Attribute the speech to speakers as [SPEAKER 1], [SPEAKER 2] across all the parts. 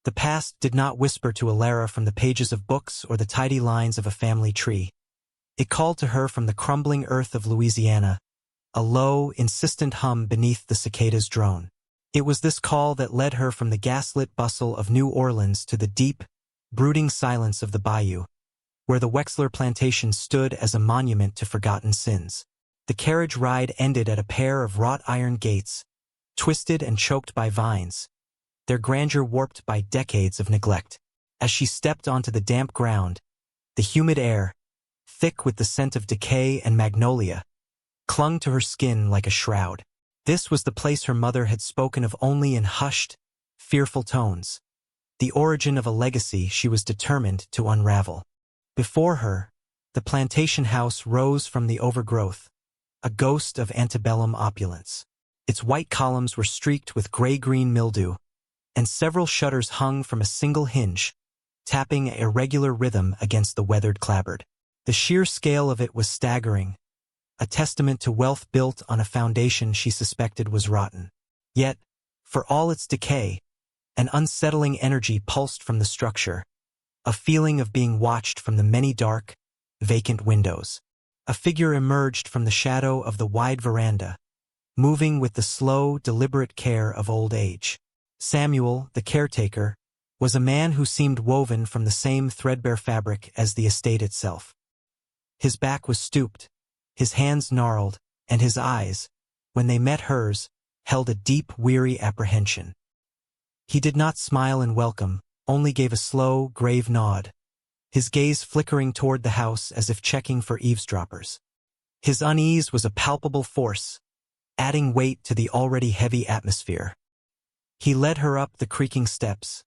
[SPEAKER 1] The past did not whisper to Alara from the pages of books or the tidy lines of a family tree. It called to her from the crumbling earth of Louisiana, a low, insistent hum beneath the cicada's drone. It was this call that led her from the gaslit bustle of New Orleans to the deep, brooding silence of the bayou, where the Wexler Plantation stood as a monument to forgotten sins. The carriage ride ended at a pair of wrought iron gates, twisted and choked by vines, their grandeur warped by decades of neglect. As she stepped onto the damp ground, the humid air, thick with the scent of decay and magnolia, clung to her skin like a shroud. This was the place her mother had spoken of only in hushed, fearful tones, the origin of a legacy she was determined to unravel. Before her, the plantation house rose from the overgrowth, a ghost of antebellum opulence. Its white columns were streaked with gray-green mildew, and several shutters hung from a single hinge, tapping an irregular rhythm against the weathered clapboard. The sheer scale of it was staggering, a testament to wealth built on a foundation she suspected was rotten. Yet, for all its decay, an unsettling energy pulsed from the structure, a feeling of being watched from the many dark, vacant windows. A figure emerged from the shadow of the wide veranda, moving with the slow, deliberate care of old age. Samuel, the caretaker, was a man who seemed woven from the same threadbare fabric as the estate itself. His back was stooped, his hands gnarled, and his eyes, when they met hers, held a deep, weary apprehension. He did not smile in welcome, only gave a slow, grave nod, his gaze flickering toward the house as if checking for eavesdroppers. His unease was a palpable force, adding weight to the already heavy atmosphere. He led her up the creaking steps,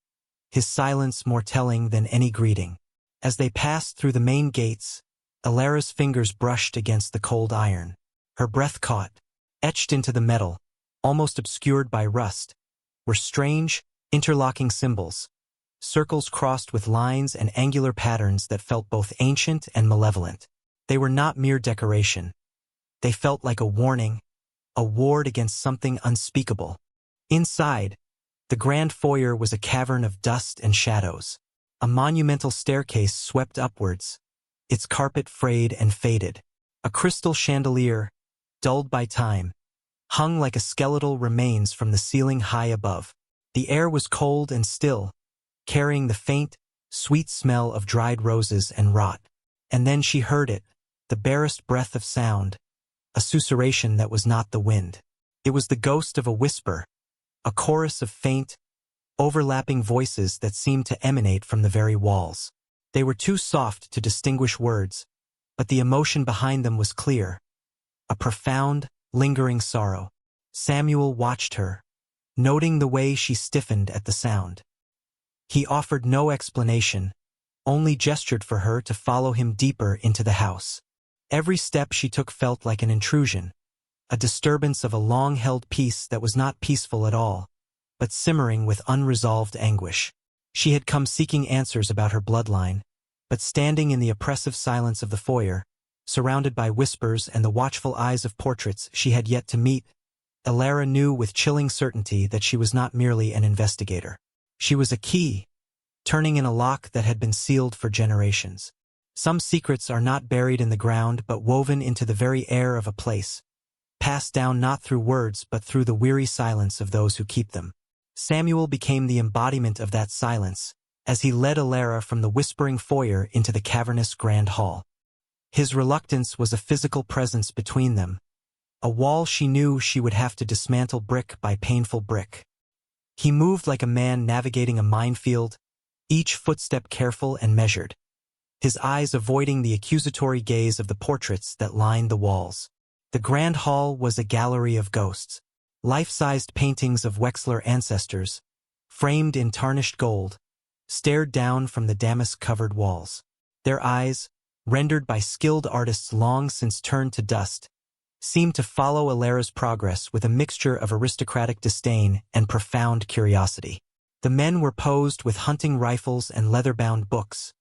[SPEAKER 1] his silence more telling than any greeting. As they passed through the main gates, Alara's fingers brushed against the cold iron. Her breath caught, etched into the metal, almost obscured by rust, were strange, interlocking symbols, circles crossed with lines and angular patterns that felt both ancient and malevolent. They were not mere decoration. They felt like a warning, a ward against something unspeakable. Inside, the grand foyer was a cavern of dust and shadows. A monumental staircase swept upwards, its carpet frayed and faded. A crystal chandelier, dulled by time, hung like a skeletal remains from the ceiling high above. The air was cold and still, carrying the faint, sweet smell of dried roses and rot. And then she heard it, the barest breath of sound, a susurration that was not the wind. It was the ghost of a whisper, a chorus of faint, overlapping voices that seemed to emanate from the very walls. They were too soft to distinguish words, but the emotion behind them was clear, a profound, lingering sorrow. Samuel watched her, noting the way she stiffened at the sound. He offered no explanation, only gestured for her to follow him deeper into the house. Every step she took felt like an intrusion, a disturbance of a long-held peace that was not peaceful at all, but simmering with unresolved anguish. She had come seeking answers about her bloodline, but standing in the oppressive silence of the foyer, surrounded by whispers and the watchful eyes of portraits she had yet to meet, Alara knew with chilling certainty that she was not merely an investigator. She was a key, turning in a lock that had been sealed for generations. Some secrets are not buried in the ground but woven into the very air of a place, passed down not through words but through the weary silence of those who keep them. Samuel became the embodiment of that silence, as he led Alara from the whispering foyer into the cavernous grand hall. His reluctance was a physical presence between them, a wall she knew she would have to dismantle brick by painful brick. He moved like a man navigating a minefield, each footstep careful and measured, his eyes avoiding the accusatory gaze of the portraits that lined the walls. The grand hall was a gallery of ghosts, life-sized paintings of Wexler ancestors, framed in tarnished gold, stared down from the damask-covered walls. Their eyes, rendered by skilled artists long since turned to dust, seemed to follow Alara's progress with a mixture of aristocratic disdain and profound curiosity. The men were posed with hunting rifles and leather-bound books,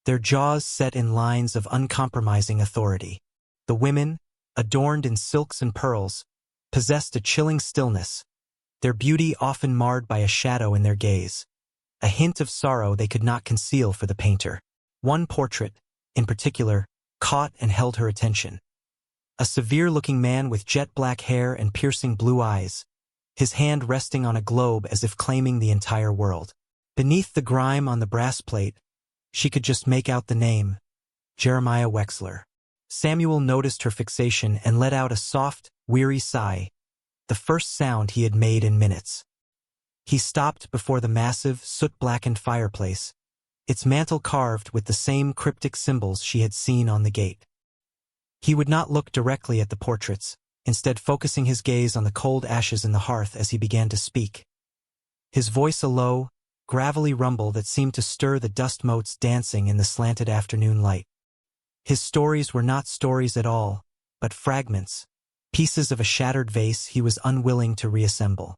[SPEAKER 1] their jaws set in lines of uncompromising authority. The women, adorned in silks and pearls, possessed a chilling stillness, their beauty often marred by a shadow in their gaze. a hint of sorrow they could not conceal for the painter. One portrait, in particular, caught and held her attention. A severe-looking man with jet-black hair and piercing blue eyes, his hand resting on a globe as if claiming the entire world. Beneath the grime on the brass plate, she could just make out the name, Jeremiah Wexler. Samuel noticed her fixation and let out a soft, weary sigh, the first sound he had made in minutes. He stopped before the massive, soot-blackened fireplace, its mantel carved with the same cryptic symbols she had seen on the gate. He would not look directly at the portraits, instead focusing his gaze on the cold ashes in the hearth as he began to speak. His voice a low, gravelly rumble that seemed to stir the dust motes dancing in the slanted afternoon light. His stories were not stories at all, but fragments, pieces of a shattered vase he was unwilling to reassemble.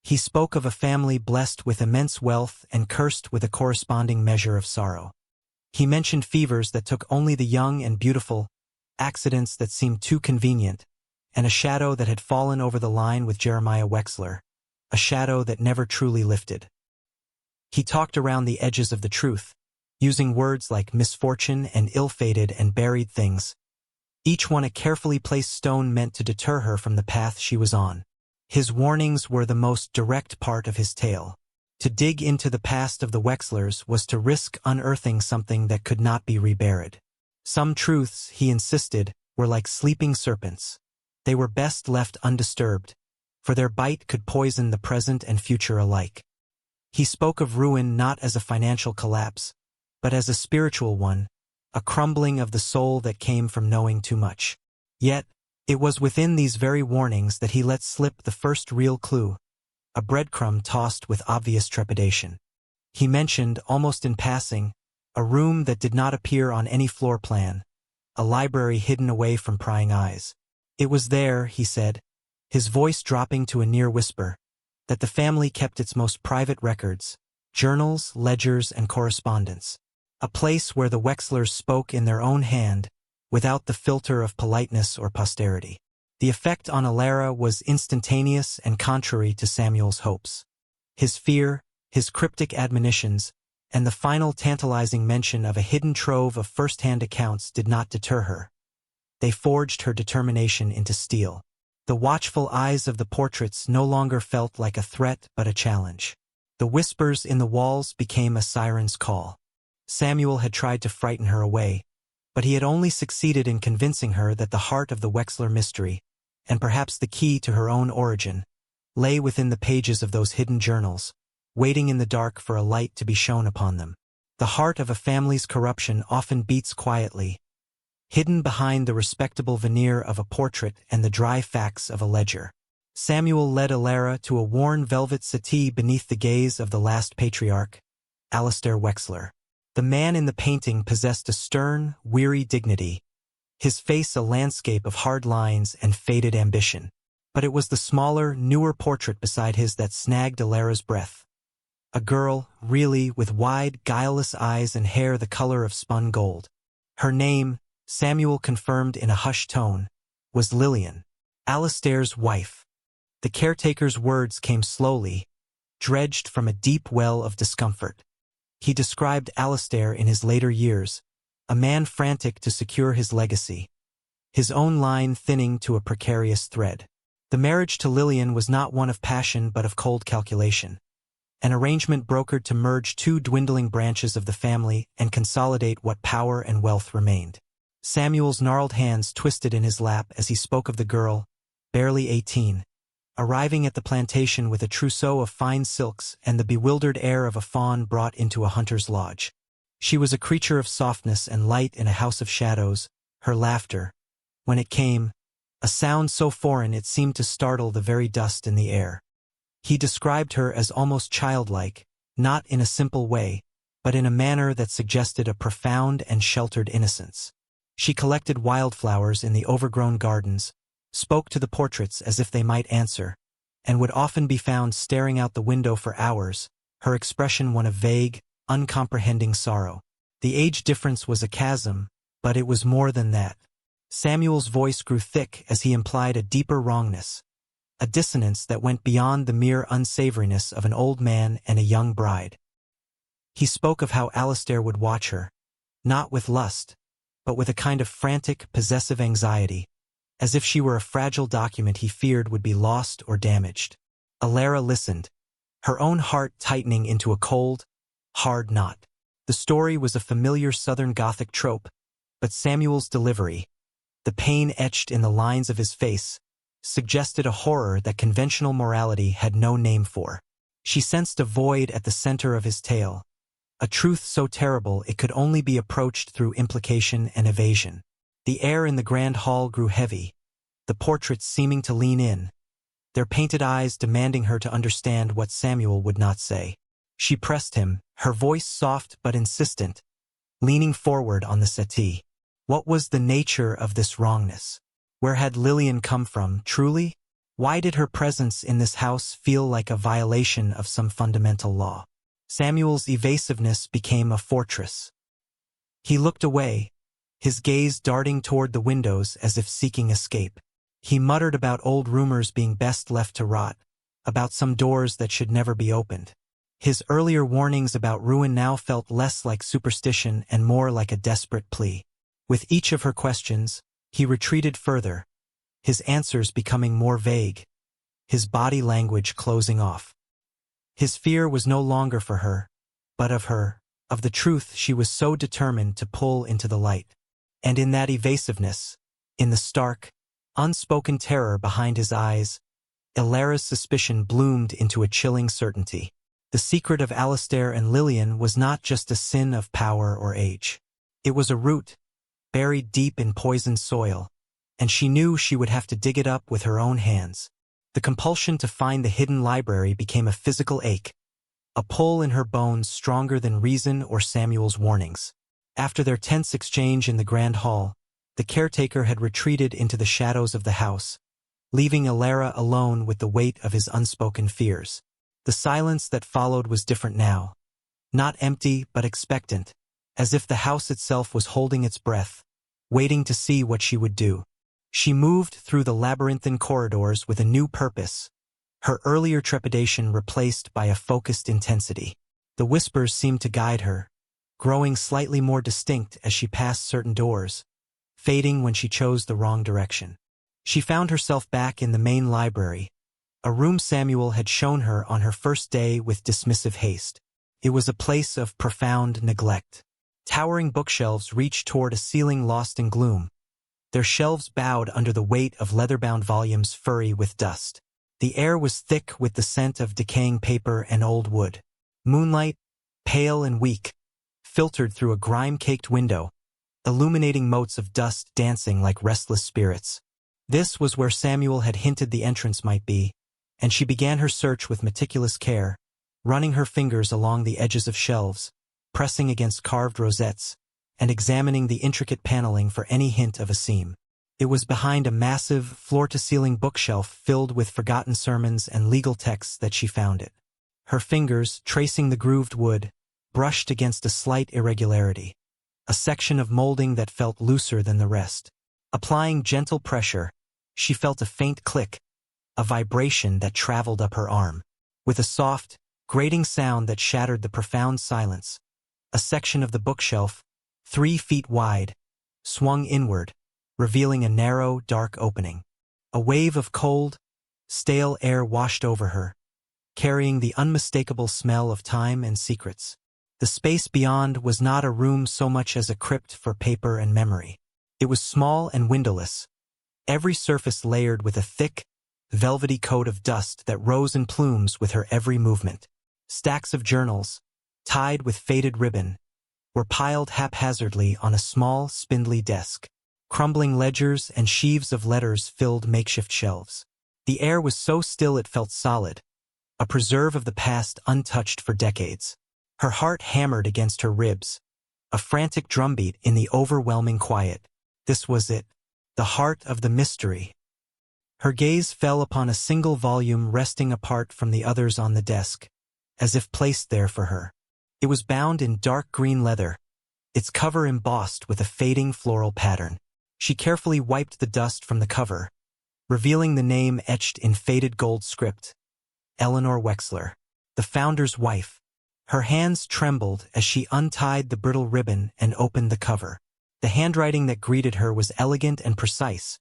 [SPEAKER 1] He spoke of a family blessed with immense wealth and cursed with a corresponding measure of sorrow. He mentioned fevers that took only the young and beautiful, accidents that seemed too convenient, and a shadow that had fallen over the line with Jeremiah Wexler, a shadow that never truly lifted. He talked around the edges of the truth, using words like misfortune and ill-fated and buried things, each one a carefully placed stone meant to deter her from the path she was on. His warnings were the most direct part of his tale. To dig into the past of the Wexlers was to risk unearthing something that could not be reburied. Some truths, he insisted, were like sleeping serpents. They were best left undisturbed, for their bite could poison the present and future alike. He spoke of ruin not as a financial collapse, but as a spiritual one, a crumbling of the soul that came from knowing too much. Yet, it was within these very warnings that he let slip the first real clue, a breadcrumb tossed with obvious trepidation. He mentioned, almost in passing, a room that did not appear on any floor plan, a library hidden away from prying eyes. It was there, he said, his voice dropping to a near whisper, that the family kept its most private records, journals, ledgers, and correspondence. A place where the Wexlers spoke in their own hand, without the filter of politeness or posterity. The effect on Alara was instantaneous and contrary to Samuel's hopes. His fear, his cryptic admonitions, and the final tantalizing mention of a hidden trove of first-hand accounts did not deter her. They forged her determination into steel. The watchful eyes of the portraits no longer felt like a threat but a challenge. The whispers in the walls became a siren's call. Samuel had tried to frighten her away, but he had only succeeded in convincing her that the heart of the Wexler mystery, and perhaps the key to her own origin, lay within the pages of those hidden journals, waiting in the dark for a light to be shone upon them. The heart of a family's corruption often beats quietly, hidden behind the respectable veneer of a portrait and the dry facts of a ledger. Samuel led Alara to a worn velvet settee beneath the gaze of the last patriarch, Alistair Wexler. The man in the painting possessed a stern, weary dignity, his face a landscape of hard lines and faded ambition. But it was the smaller, newer portrait beside his that snagged Alara's breath. A girl, really, with wide, guileless eyes and hair the color of spun gold. Her name, Samuel confirmed in a hushed tone, was Lillian, Alistair's wife. The caretaker's words came slowly, dredged from a deep well of discomfort. He described Alistair in his later years, a man frantic to secure his legacy, his own line thinning to a precarious thread. The marriage to Lillian was not one of passion but of cold calculation, an arrangement brokered to merge two dwindling branches of the family and consolidate what power and wealth remained. Samuel's gnarled hands twisted in his lap as he spoke of the girl, barely 18, arriving at the plantation with a trousseau of fine silks and the bewildered air of a fawn brought into a hunter's lodge. She was a creature of softness and light in a house of shadows, her laughter, when it came, a sound so foreign it seemed to startle the very dust in the air. He described her as almost childlike, not in a simple way, but in a manner that suggested a profound and sheltered innocence. She collected wildflowers in the overgrown gardens, spoke to the portraits as if they might answer, and would often be found staring out the window for hours, her expression one of vague, uncomprehending sorrow. The age difference was a chasm, but it was more than that. Samuel's voice grew thick as he implied a deeper wrongness, a dissonance that went beyond the mere unsavoriness of an old man and a young bride. He spoke of how Alistair would watch her, not with lust, but with a kind of frantic, possessive anxiety, as if she were a fragile document he feared would be lost or damaged. Alara listened, her own heart tightening into a cold, hard knot. The story was a familiar Southern Gothic trope, but Samuel's delivery, the pain etched in the lines of his face, suggested a horror that conventional morality had no name for. She sensed a void at the center of his tale, a truth so terrible it could only be approached through implication and evasion. The air in the grand hall grew heavy, the portraits seeming to lean in, their painted eyes demanding her to understand what Samuel would not say. She pressed him, her voice soft but insistent, leaning forward on the settee. What was the nature of this wrongness? Where had Lillian come from, truly? Why did her presence in this house feel like a violation of some fundamental law? Samuel's evasiveness became a fortress. He looked away, his gaze darting toward the windows as if seeking escape. He muttered about old rumors being best left to rot, about some doors that should never be opened. His earlier warnings about ruin now felt less like superstition and more like a desperate plea. With each of her questions, he retreated further, his answers becoming more vague, his body language closing off. His fear was no longer for her, but of her, of the truth she was so determined to pull into the light. And in that evasiveness, in the stark, unspoken terror behind his eyes, Alara's suspicion bloomed into a chilling certainty. The secret of Alistair and Lillian was not just a sin of power or age. It was a root, buried deep in poisoned soil, and she knew she would have to dig it up with her own hands. The compulsion to find the hidden library became a physical ache, a pull in her bones stronger than reason or Samuel's warnings. After their tense exchange in the grand hall, the caretaker had retreated into the shadows of the house, leaving Alara alone with the weight of his unspoken fears. The silence that followed was different now, not empty but expectant, as if the house itself was holding its breath, waiting to see what she would do. She moved through the labyrinthine corridors with a new purpose, her earlier trepidation replaced by a focused intensity. The whispers seemed to guide her, growing slightly more distinct as she passed certain doors, fading when she chose the wrong direction. She found herself back in the main library, a room Samuel had shown her on her first day with dismissive haste. It was a place of profound neglect. Towering bookshelves reached toward a ceiling lost in gloom, their shelves bowed under the weight of leather-bound volumes furry with dust. The air was thick with the scent of decaying paper and old wood. Moonlight, pale and weak, filtered through a grime-caked window, illuminating motes of dust dancing like restless spirits. This was where Samuel had hinted the entrance might be, and she began her search with meticulous care, running her fingers along the edges of shelves, pressing against carved rosettes, and examining the intricate paneling for any hint of a seam. It was behind a massive, floor-to-ceiling bookshelf filled with forgotten sermons and legal texts that she found it. Her fingers, tracing the grooved wood, brushed against a slight irregularity, a section of molding that felt looser than the rest. Applying gentle pressure, she felt a faint click, a vibration that traveled up her arm. With a soft, grating sound that shattered the profound silence, a section of the bookshelf, 3 feet wide, swung inward, revealing a narrow, dark opening. A wave of cold, stale air washed over her, carrying the unmistakable smell of time and secrets. The space beyond was not a room so much as a crypt for paper and memory. It was small and windowless, every surface layered with a thick, velvety coat of dust that rose in plumes with her every movement. Stacks of journals, tied with faded ribbon, were piled haphazardly on a small, spindly desk. Crumbling ledgers and sheaves of letters filled makeshift shelves. The air was so still it felt solid, a preserve of the past untouched for decades. Her heart hammered against her ribs, a frantic drumbeat in the overwhelming quiet. This was it, the heart of the mystery. Her gaze fell upon a single volume resting apart from the others on the desk, as if placed there for her. It was bound in dark green leather, its cover embossed with a fading floral pattern. She carefully wiped the dust from the cover, revealing the name etched in faded gold script, Eleanor Wexler, the founder's wife, Her hands trembled as she untied the brittle ribbon and opened the cover. The handwriting that greeted her was elegant and precise,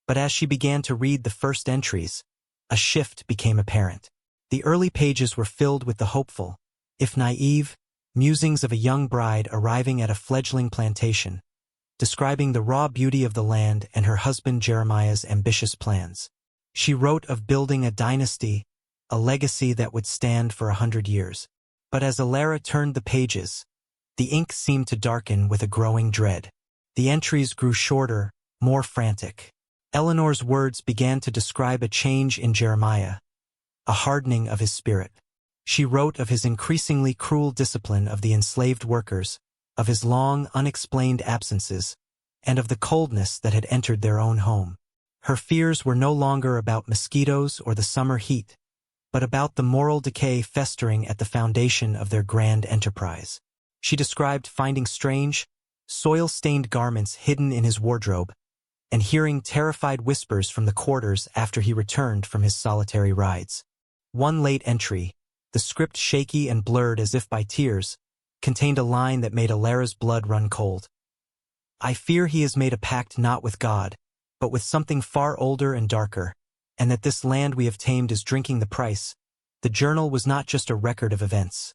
[SPEAKER 1] but as she began to read the first entries, a shift became apparent. The early pages were filled with the hopeful, if naive, musings of a young bride arriving at a fledgling plantation, describing the raw beauty of the land and her husband Jeremiah's ambitious plans. She wrote of building a dynasty, a legacy that would stand for 100 years. But as Alara turned the pages, the ink seemed to darken with a growing dread. The entries grew shorter, more frantic. Eleanor's words began to describe a change in Jeremiah, a hardening of his spirit. She wrote of his increasingly cruel discipline of the enslaved workers, of his long, unexplained absences, and of the coldness that had entered their own home. Her fears were no longer about mosquitoes or the summer heat, but about the moral decay festering at the foundation of their grand enterprise. She described finding strange, soil-stained garments hidden in his wardrobe, and hearing terrified whispers from the quarters after he returned from his solitary rides. One late entry, the script shaky and blurred as if by tears, contained a line that made Alara's blood run cold. "I fear he has made a pact not with God, but with something far older and darker, and that this land we have tamed is drinking the price." The journal was not just a record of events.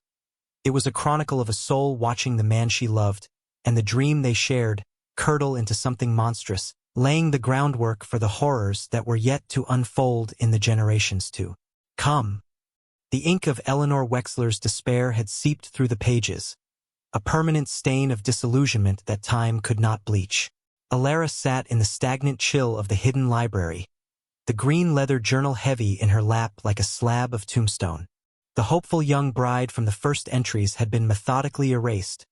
[SPEAKER 1] It was a chronicle of a soul watching the man she loved, and the dream they shared, curdle into something monstrous, laying the groundwork for the horrors that were yet to unfold in the generations to come. The ink of Eleanor Wexler's despair had seeped through the pages, a permanent stain of disillusionment that time could not bleach. Alara sat in the stagnant chill of the hidden library, the green leather journal heavy in her lap like a slab of tombstone. The hopeful young bride from the first entries had been methodically erased,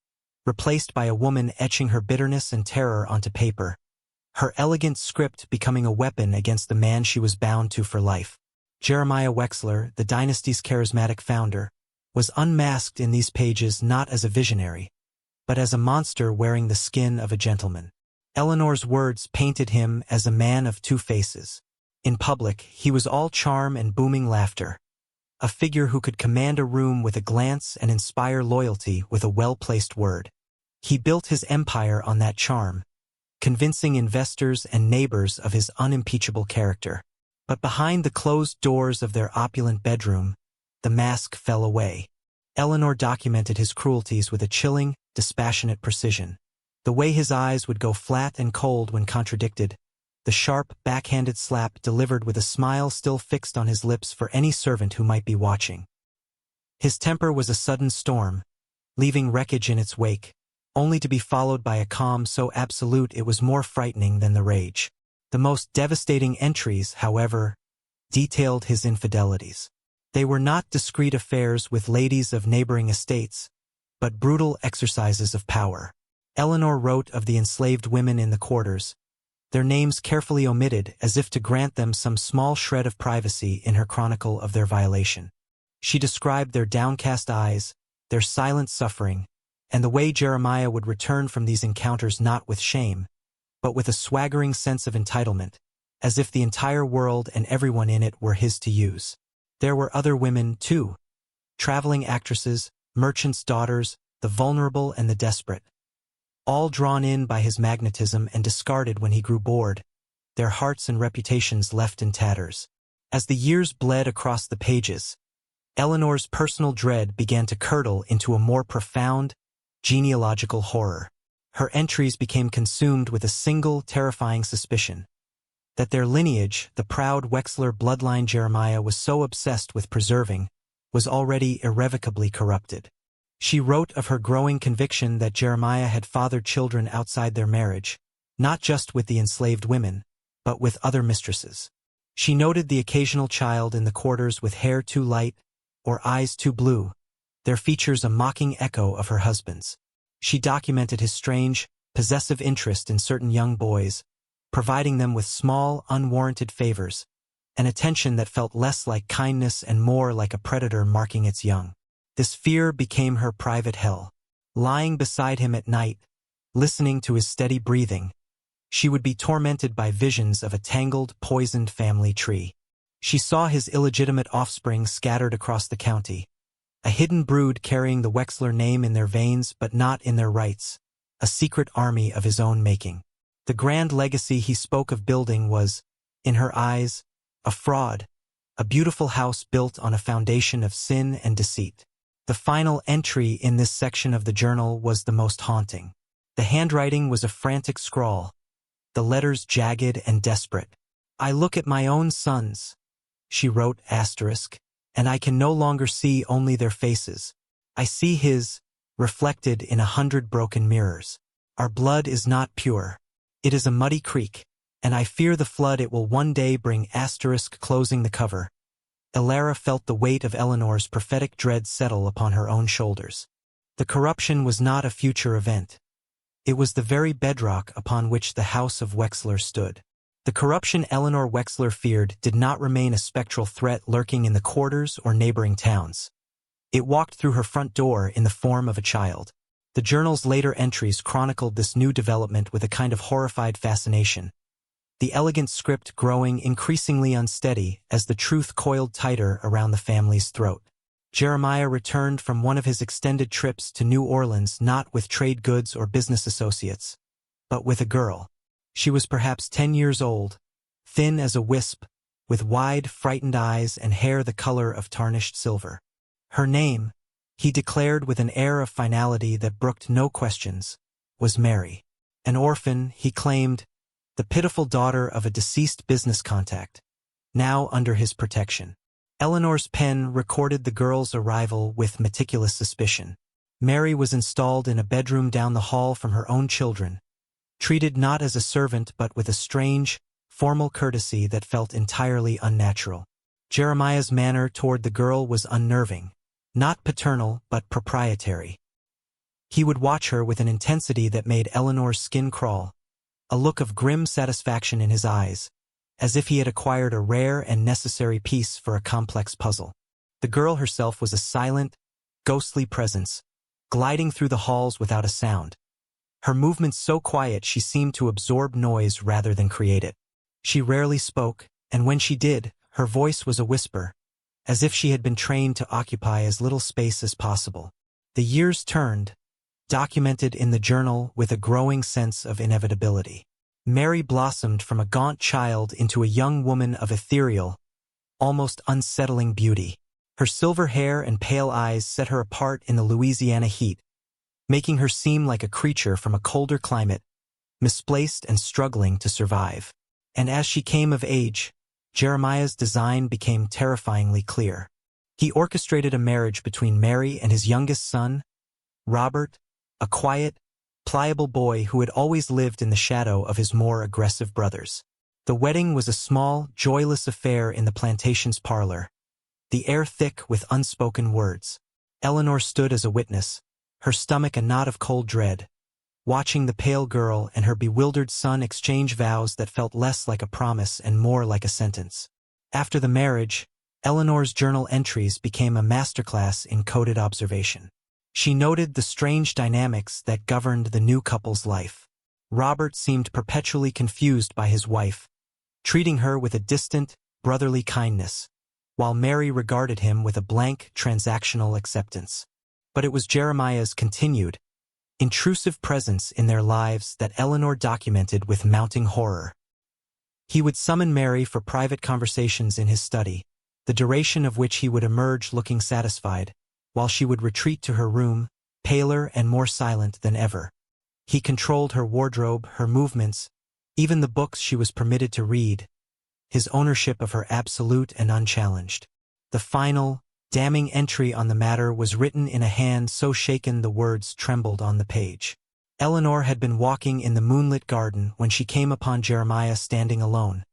[SPEAKER 1] replaced by a woman etching her bitterness and terror onto paper, her elegant script becoming a weapon against the man she was bound to for life. Jeremiah Wexler, the dynasty's charismatic founder, was unmasked in these pages not as a visionary, but as a monster wearing the skin of a gentleman. Eleanor's words painted him as a man of two faces. In public, he was all charm and booming laughter, a figure who could command a room with a glance and inspire loyalty with a well-placed word. He built his empire on that charm, convincing investors and neighbors of his unimpeachable character. But behind the closed doors of their opulent bedroom, the mask fell away. Eleanor documented his cruelties with a chilling, dispassionate precision. The way his eyes would go flat and cold when contradicted, the sharp, backhanded slap delivered with a smile still fixed on his lips for any servant who might be watching. His temper was a sudden storm, leaving wreckage in its wake, only to be followed by a calm so absolute it was more frightening than the rage. The most devastating entries, however, detailed his infidelities. They were not discreet affairs with ladies of neighboring estates, but brutal exercises of power. Eleanor wrote of the enslaved women in the quarters, their names carefully omitted as if to grant them some small shred of privacy in her chronicle of their violation. She described their downcast eyes, their silent suffering, and the way Jeremiah would return from these encounters not with shame, but with a swaggering sense of entitlement, as if the entire world and everyone in it were his to use. There were other women, too, traveling actresses, merchants' daughters, the vulnerable and the desperate, all drawn in by his magnetism and discarded when he grew bored, their hearts and reputations left in tatters. As the years bled across the pages, Eleanor's personal dread began to curdle into a more profound, genealogical horror. Her entries became consumed with a single terrifying suspicion, that their lineage, the proud Wexler bloodline Jeremiah was so obsessed with preserving, was already irrevocably corrupted. She wrote of her growing conviction that Jeremiah had fathered children outside their marriage, not just with the enslaved women, but with other mistresses. She noted the occasional child in the quarters with hair too light or eyes too blue, their features a mocking echo of her husband's. She documented his strange, possessive interest in certain young boys, providing them with small, unwarranted favors, an attention that felt less like kindness and more like a predator marking its young. This fear became her private hell. Lying beside him at night, listening to his steady breathing, she would be tormented by visions of a tangled, poisoned family tree. She saw his illegitimate offspring scattered across the county, A hidden brood carrying the Wexler name in their veins but not in their rights, a secret army of his own making. The grand legacy he spoke of building was, in her eyes, a fraud, a beautiful house built on a foundation of sin and deceit. The final entry in this section of the journal was the most haunting. The handwriting was a frantic scrawl, the letters jagged and desperate. "I look at my own sons," she wrote asterisk, "and I can no longer see only their faces. I see his, reflected in 100 broken mirrors. Our blood is not pure. It is a muddy creek, and I fear the flood it will one day bring asterisk closing the cover." Elara felt the weight of Eleanor's prophetic dread settle upon her own shoulders. The corruption was not a future event. It was the very bedrock upon which the house of Wexler stood. The corruption Eleanor Wexler feared did not remain a spectral threat lurking in the quarters or neighboring towns. It walked through her front door in the form of a child. The journal's later entries chronicled this new development with a kind of horrified fascination, the elegant script growing increasingly unsteady as the truth coiled tighter around the family's throat. Jeremiah returned from one of his extended trips to New Orleans not with trade goods or business associates, but with a girl. She was perhaps 10 years old, thin as a wisp, with wide, frightened eyes and hair the color of tarnished silver. Her name, he declared with an air of finality that brooked no questions, was Mary. An orphan, he claimed, the pitiful daughter of a deceased business contact, now under his protection. Eleanor's pen recorded the girl's arrival with meticulous suspicion. Mary was installed in a bedroom down the hall from her own children, treated not as a servant but with a strange, formal courtesy that felt entirely unnatural. Jeremiah's manner toward the girl was unnerving, not paternal but proprietary. He would watch her with an intensity that made Eleanor's skin crawl, a look of grim satisfaction in his eyes, as if he had acquired a rare and necessary piece for a complex puzzle. The girl herself was a silent, ghostly presence, gliding through the halls without a sound. Her movements so quiet she seemed to absorb noise rather than create it. She rarely spoke, and when she did, her voice was a whisper, as if she had been trained to occupy as little space as possible. The years turned, documented in the journal with a growing sense of inevitability. Mary blossomed from a gaunt child into a young woman of ethereal, almost unsettling beauty. Her silver hair and pale eyes set her apart in the Louisiana heat, making her seem like a creature from a colder climate, misplaced and struggling to survive. And as she came of age, Jeremiah's design became terrifyingly clear. He orchestrated a marriage between Mary and his youngest son, Robert, a quiet, pliable boy who had always lived in the shadow of his more aggressive brothers. The wedding was a small, joyless affair in the plantation's parlor, the air thick with unspoken words. Eleanor stood as a witness, her stomach a knot of cold dread, watching the pale girl and her bewildered son exchange vows that felt less like a promise and more like a sentence. After the marriage, Eleanor's journal entries became a masterclass in coded observation. She noted the strange dynamics that governed the new couple's life. Robert seemed perpetually confused by his wife, treating her with a distant, brotherly kindness, while Mary regarded him with a blank, transactional acceptance. But it was Jeremiah's continued, intrusive presence in their lives that Eleanor documented with mounting horror. He would summon Mary for private conversations in his study, the duration of which he would emerge looking satisfied, while she would retreat to her room, paler and more silent than ever. He controlled her wardrobe, her movements, even the books she was permitted to read, his ownership of her absolute and unchallenged. The final, damning entry on the matter was written in a hand so shaken the words trembled on the page. Eleanor had been walking in the moonlit garden when she came upon Jeremiah standing alone,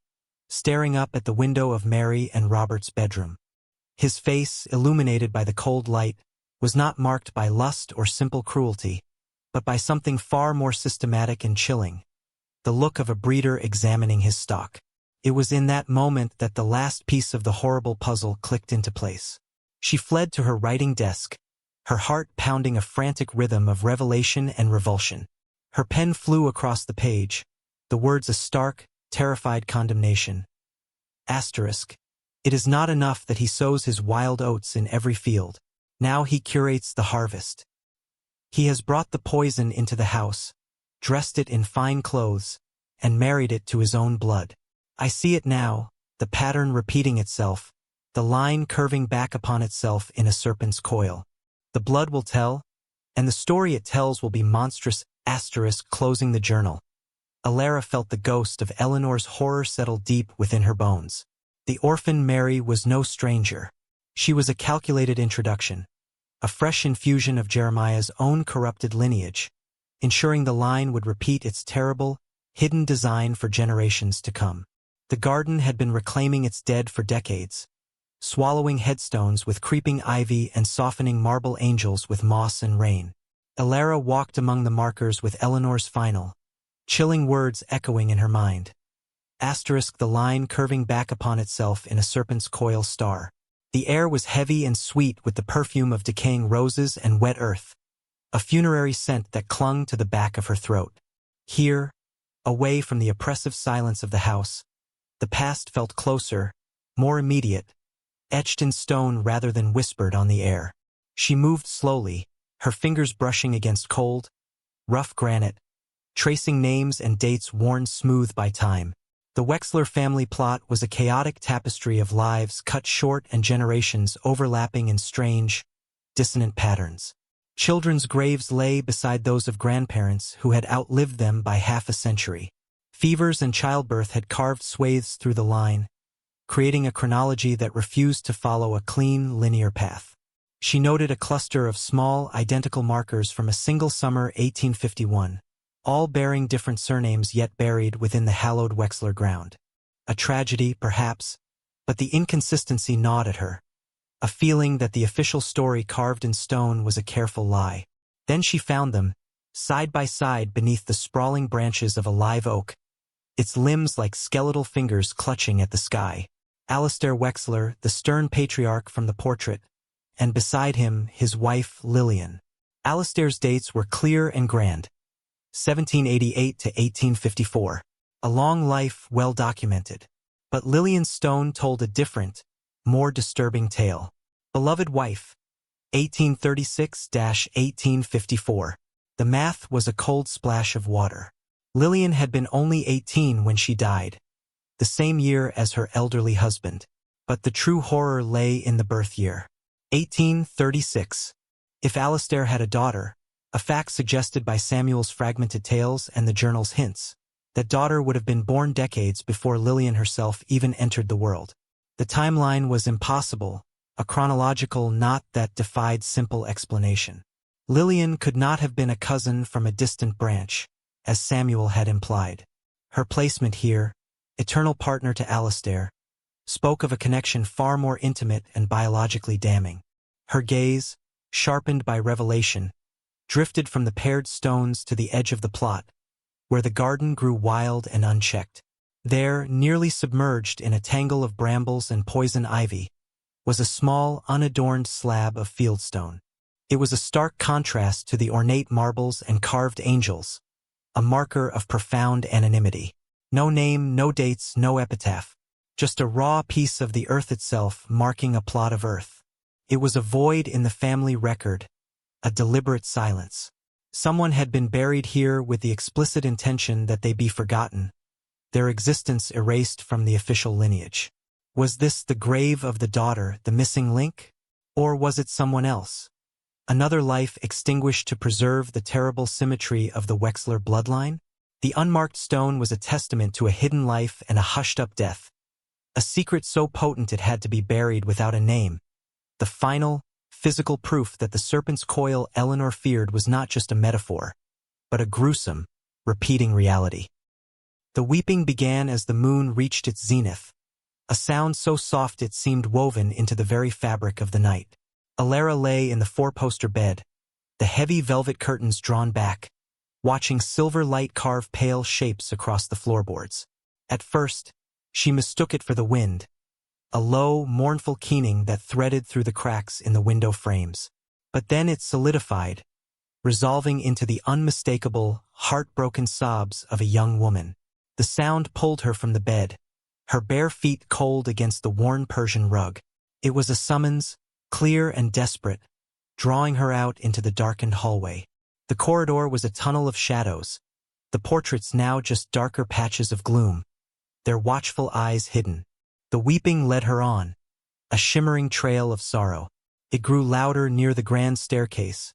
[SPEAKER 1] staring up at the window of Mary and Robert's bedroom. His face, illuminated by the cold light, was not marked by lust or simple cruelty, but by something far more systematic and chilling, the look of a breeder examining his stock. It was in that moment that the last piece of the horrible puzzle clicked into place. She fled to her writing desk, her heart pounding a frantic rhythm of revelation and revulsion. Her pen flew across the page, the words a stark, terrified condemnation. Asterisk. It is not enough that he sows his wild oats in every field. Now he curates the harvest. He has brought the poison into the house, dressed it in fine clothes, and married it to his own blood. I see it now, the pattern repeating itself, the line curving back upon itself in a serpent's coil. The blood will tell, and the story it tells will be monstrous. Closing the journal. Alara felt the ghost of Eleanor's horror settle deep within her bones. The orphan Mary was no stranger. She was a calculated introduction, a fresh infusion of Jeremiah's own corrupted lineage, ensuring the line would repeat its terrible, hidden design for generations to come. The garden had been reclaiming its dead for decades, swallowing headstones with creeping ivy and softening marble angels with moss and rain. Alara walked among the markers with Eleanor's final, chilling words echoing in her mind. The line curving back upon itself in a serpent's coil star. The air was heavy and sweet with the perfume of decaying roses and wet earth, a funerary scent that clung to the back of her throat. Here, away from the oppressive silence of the house, the past felt closer, more immediate, etched in stone rather than whispered on the air. She moved slowly, her fingers brushing against cold, rough granite, tracing names and dates worn smooth by time. The Wexler family plot was a chaotic tapestry of lives cut short and generations overlapping in strange, dissonant patterns. Children's graves lay beside those of grandparents who had outlived them by half a century. Fevers and childbirth had carved swathes through the line, creating a chronology that refused to follow a clean, linear path. She noted a cluster of small, identical markers from a single summer 1851, all bearing different surnames yet buried within the hallowed Wexler ground. A tragedy, perhaps, but the inconsistency gnawed at her, a feeling that the official story carved in stone was a careful lie. Then she found them, side by side beneath the sprawling branches of a live oak, its limbs like skeletal fingers clutching at the sky. Alistair Wexler, the stern patriarch from the portrait, and beside him his wife Lillian. Alistair's dates were clear and grand, 1788 to 1854. A long life well documented. But Lillian's stone told a different, more disturbing tale. Beloved wife, 1836–1854. The math was a cold splash of water. Lillian had been only 18 when she died, the same year as her elderly husband. But the true horror lay in the birth year. 1836. If Alistair had a daughter, a fact suggested by Samuel's fragmented tales and the journal's hints, that daughter would have been born decades before Lillian herself even entered the world. The timeline was impossible, a chronological knot that defied simple explanation. Lillian could not have been a cousin from a distant branch, as Samuel had implied. Her placement here, eternal partner to Alistair, spoke of a connection far more intimate and biologically damning. Her gaze, sharpened by revelation, drifted from the paired stones to the edge of the plot, where the garden grew wild and unchecked. There, nearly submerged in a tangle of brambles and poison ivy, was a small, unadorned slab of fieldstone. It was a stark contrast to the ornate marbles and carved angels, a marker of profound anonymity. No name, no dates, no epitaph. Just a raw piece of the earth itself marking a plot of earth. It was a void in the family record, a deliberate silence. Someone had been buried here with the explicit intention that they be forgotten, their existence erased from the official lineage. Was this the grave of the daughter, the missing link? Or was it someone else? Another life extinguished to preserve the terrible symmetry of the Wexler bloodline? The unmarked stone was a testament to a hidden life and a hushed-up death, a secret so potent it had to be buried without a name. The final, physical proof that the serpent's coil Eleanor feared was not just a metaphor, but a gruesome, repeating reality. The weeping began as the moon reached its zenith, a sound so soft it seemed woven into the very fabric of the night. Alara lay in the four-poster bed, the heavy velvet curtains drawn back, watching silver light carve pale shapes across the floorboards. At first, she mistook it for the wind, a low, mournful keening that threaded through the cracks in the window frames. But then it solidified, resolving into the unmistakable, heartbroken sobs of a young woman. The sound pulled her from the bed, her bare feet cold against the worn Persian rug. It was a summons, clear and desperate, drawing her out into the darkened hallway. The corridor was a tunnel of shadows, the portraits now just darker patches of gloom, their watchful eyes hidden. The weeping led her on, a shimmering trail of sorrow. It grew louder near the grand staircase,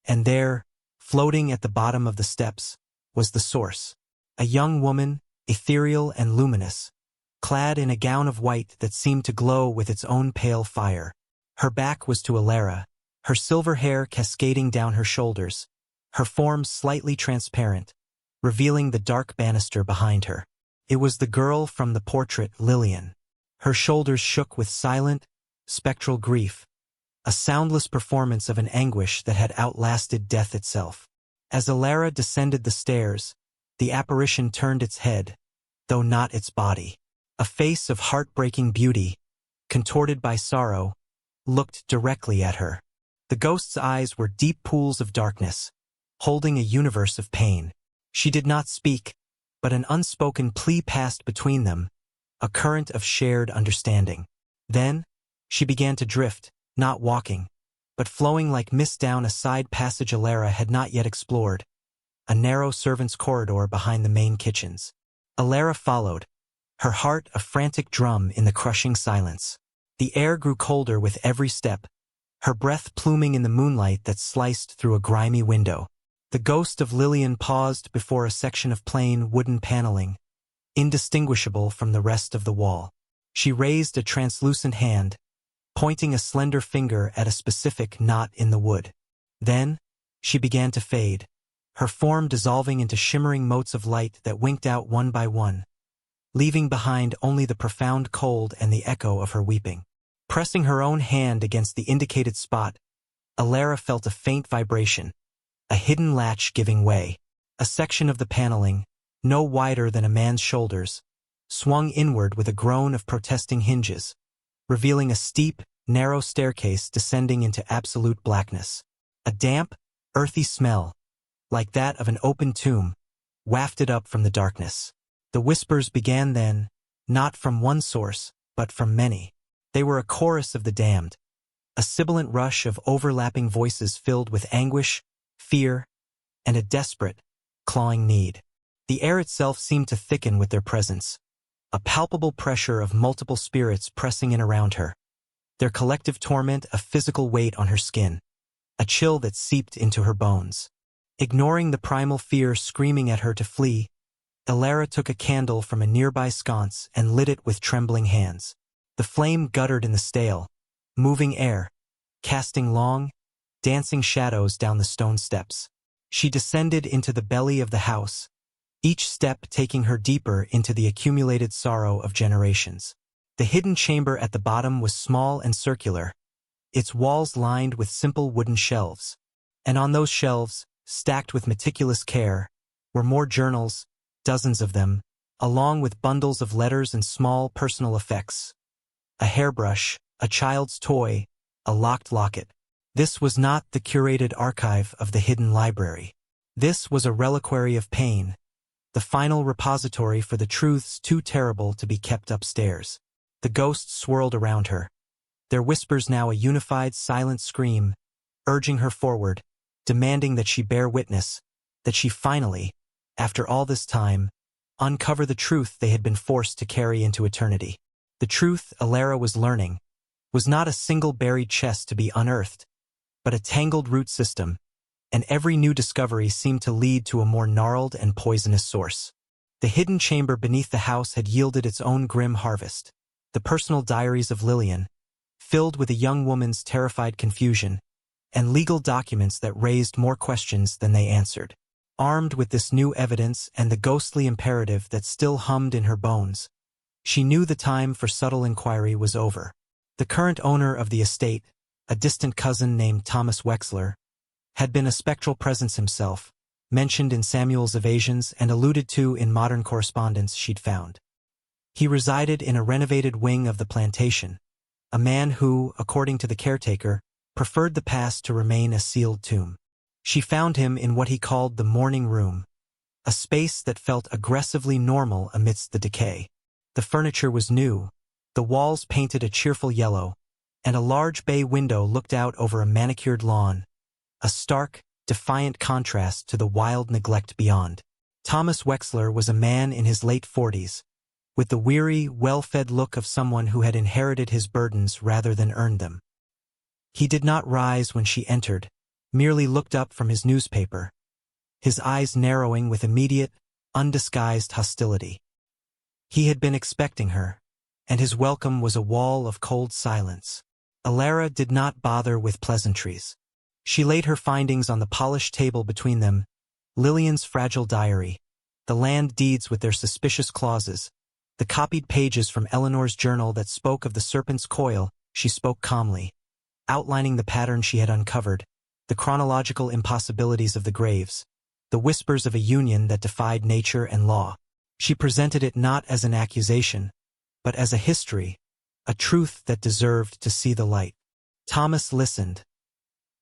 [SPEAKER 1] and there, floating at the bottom of the steps, was the source. A young woman, ethereal and luminous, clad in a gown of white that seemed to glow with its own pale fire. Her back was to Alara, her silver hair cascading down her shoulders, her form slightly transparent, revealing the dark banister behind her. It was the girl from the portrait, Lillian. Her shoulders shook with silent, spectral grief, a soundless performance of an anguish that had outlasted death itself. As Alara descended the stairs, the apparition turned its head, though not its body. A face of heartbreaking beauty, contorted by sorrow, looked directly at her. The ghost's eyes were deep pools of darkness, holding a universe of pain. She did not speak, but an unspoken plea passed between them, a current of shared understanding. Then, she began to drift, not walking, but flowing like mist down a side passage Alara had not yet explored, a narrow servants' corridor behind the main kitchens. Alara followed, her heart a frantic drum in the crushing silence. The air grew colder with every step, her breath pluming in the moonlight that sliced through a grimy window. The ghost of Lillian paused before a section of plain wooden paneling, indistinguishable from the rest of the wall. She raised a translucent hand, pointing a slender finger at a specific knot in the wood. Then, she began to fade, her form dissolving into shimmering motes of light that winked out one by one, leaving behind only the profound cold and the echo of her weeping. Pressing her own hand against the indicated spot, Alara felt a faint vibration, a hidden latch giving way. A section of the paneling, no wider than a man's shoulders, swung inward with a groan of protesting hinges, revealing a steep, narrow staircase descending into absolute blackness. A damp, earthy smell, like that of an open tomb, wafted up from the darkness. The whispers began then, not from one source, but from many. They were a chorus of the damned, a sibilant rush of overlapping voices filled with anguish, fear, and a desperate, clawing need. The air itself seemed to thicken with their presence, a palpable pressure of multiple spirits pressing in around her, their collective torment a physical weight on her skin, a chill that seeped into her bones. Ignoring the primal fear screaming at her to flee, Alara took a candle from a nearby sconce and lit it with trembling hands. The flame guttered in the stale, moving air, casting long, dancing shadows down the stone steps. She descended into the belly of the house, each step taking her deeper into the accumulated sorrow of generations. The hidden chamber at the bottom was small and circular, its walls lined with simple wooden shelves. And on those shelves, stacked with meticulous care, were more journals, dozens of them, along with bundles of letters and small personal effects. A hairbrush, a child's toy, a locked locket. This was not the curated archive of the hidden library. This was a reliquary of pain, the final repository for the truths too terrible to be kept upstairs. The ghosts swirled around her, their whispers now a unified silent scream, urging her forward, demanding that she bear witness, that she finally, after all this time, uncover the truth they had been forced to carry into eternity. The truth Alara was learning was not a single buried chest to be unearthed, but a tangled root system, and every new discovery seemed to lead to a more gnarled and poisonous source. The hidden chamber beneath the house had yielded its own grim harvest. The personal diaries of Lillian, filled with a young woman's terrified confusion, and legal documents that raised more questions than they answered. Armed with this new evidence and the ghostly imperative that still hummed in her bones, she knew the time for subtle inquiry was over. The current owner of the estate, a distant cousin named Thomas Wexler, had been a spectral presence himself, mentioned in Samuel's evasions and alluded to in modern correspondence she'd found. He resided in a renovated wing of the plantation, a man who, according to the caretaker, preferred the past to remain a sealed tomb. She found him in what he called the morning room, a space that felt aggressively normal amidst the decay. The furniture was new, the walls painted a cheerful yellow, and a large bay window looked out over a manicured lawn, a stark, defiant contrast to the wild neglect beyond. Thomas Wexler was a man in his late 40s, with the weary, well-fed look of someone who had inherited his burdens rather than earned them. He did not rise when she entered, merely looked up from his newspaper, his eyes narrowing with immediate, undisguised hostility. He had been expecting her, and his welcome was a wall of cold silence. Alara did not bother with pleasantries. She laid her findings on the polished table between them, Lillian's fragile diary, the land deeds with their suspicious clauses, the copied pages from Eleanor's journal that spoke of the serpent's coil. She spoke calmly, outlining the pattern she had uncovered, the chronological impossibilities of the graves, the whispers of a union that defied nature and law. She presented it not as an accusation, but as a history, a truth that deserved to see the light. Thomas listened,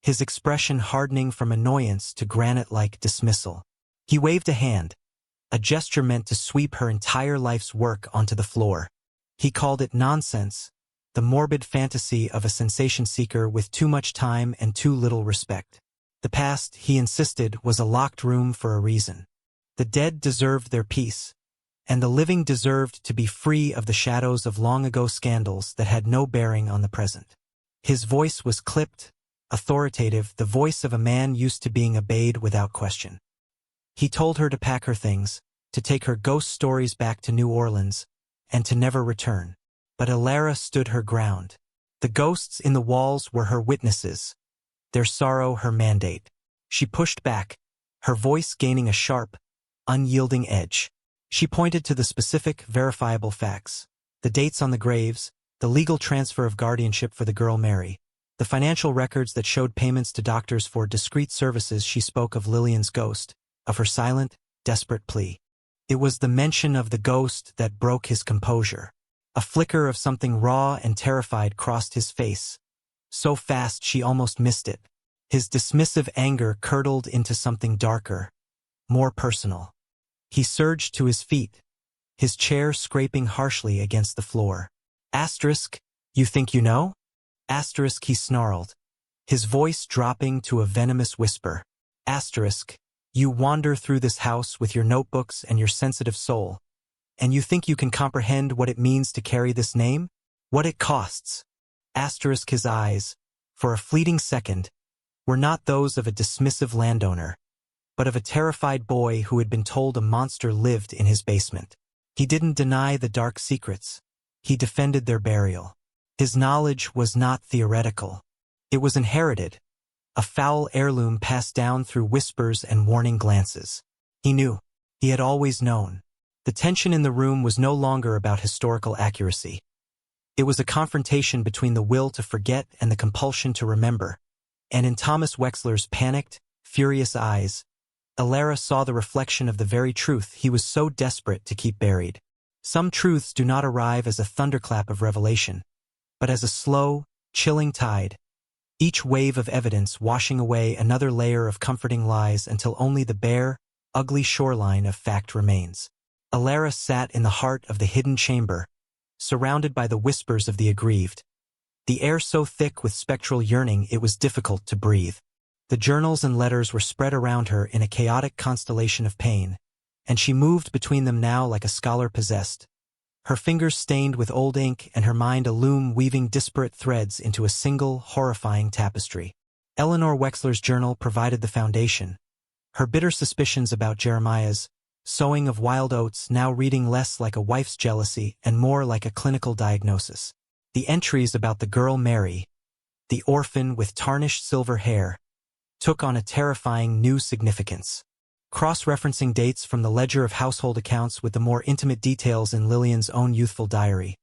[SPEAKER 1] his expression hardening from annoyance to granite-like dismissal. He waved a hand, a gesture meant to sweep her entire life's work onto the floor. He called it nonsense, the morbid fantasy of a sensation seeker with too much time and too little respect. The past, he insisted, was a locked room for a reason. The dead deserved their peace, and the living deserved to be free of the shadows of long-ago scandals that had no bearing on the present. His voice was clipped, authoritative, the voice of a man used to being obeyed without question. He told her to pack her things, to take her ghost stories back to New Orleans, and to never return. But Alara stood her ground. The ghosts in the walls were her witnesses, their sorrow her mandate. She pushed back, her voice gaining a sharp, unyielding edge. She pointed to the specific, verifiable facts, the dates on the graves, the legal transfer of guardianship for the girl Mary, the financial records that showed payments to doctors for discreet services. She spoke of Lillian's ghost, of her silent, desperate plea. It was the mention of the ghost that broke his composure. A flicker of something raw and terrified crossed his face, so fast she almost missed it. His dismissive anger curdled into something darker, more personal. He surged to his feet, his chair scraping harshly against the floor. Asterisk, you think you know? Asterisk, he snarled, his voice dropping to a venomous whisper. Asterisk, you wander through this house with your notebooks and your sensitive soul, and you think you can comprehend what it means to carry this name? What it costs? Asterisk, his eyes, for a fleeting second, were not those of a dismissive landowner, but of a terrified boy who had been told a monster lived in his basement. He didn't deny the dark secrets. He defended their burial. His knowledge was not theoretical. It was inherited, a foul heirloom passed down through whispers and warning glances. He knew. He had always known. The tension in the room was no longer about historical accuracy. It was a confrontation between the will to forget and the compulsion to remember. And in Thomas Wexler's panicked, furious eyes, Alara saw the reflection of the very truth he was so desperate to keep buried. Some truths do not arrive as a thunderclap of revelation, but as a slow, chilling tide, each wave of evidence washing away another layer of comforting lies until only the bare, ugly shoreline of fact remains. Alara sat in the heart of the hidden chamber, surrounded by the whispers of the aggrieved, the air so thick with spectral yearning it was difficult to breathe. The journals and letters were spread around her in a chaotic constellation of pain, and she moved between them now like a scholar possessed, her fingers stained with old ink and her mind a loom weaving disparate threads into a single, horrifying tapestry. Eleanor Wexler's journal provided the foundation, her bitter suspicions about Jeremiah's sowing of wild oats now reading less like a wife's jealousy and more like a clinical diagnosis. The entries about the girl Mary, the orphan with tarnished silver hair, took on a terrifying new significance. Cross-referencing dates from the ledger of household accounts with the more intimate details in Lillian's own youthful diary,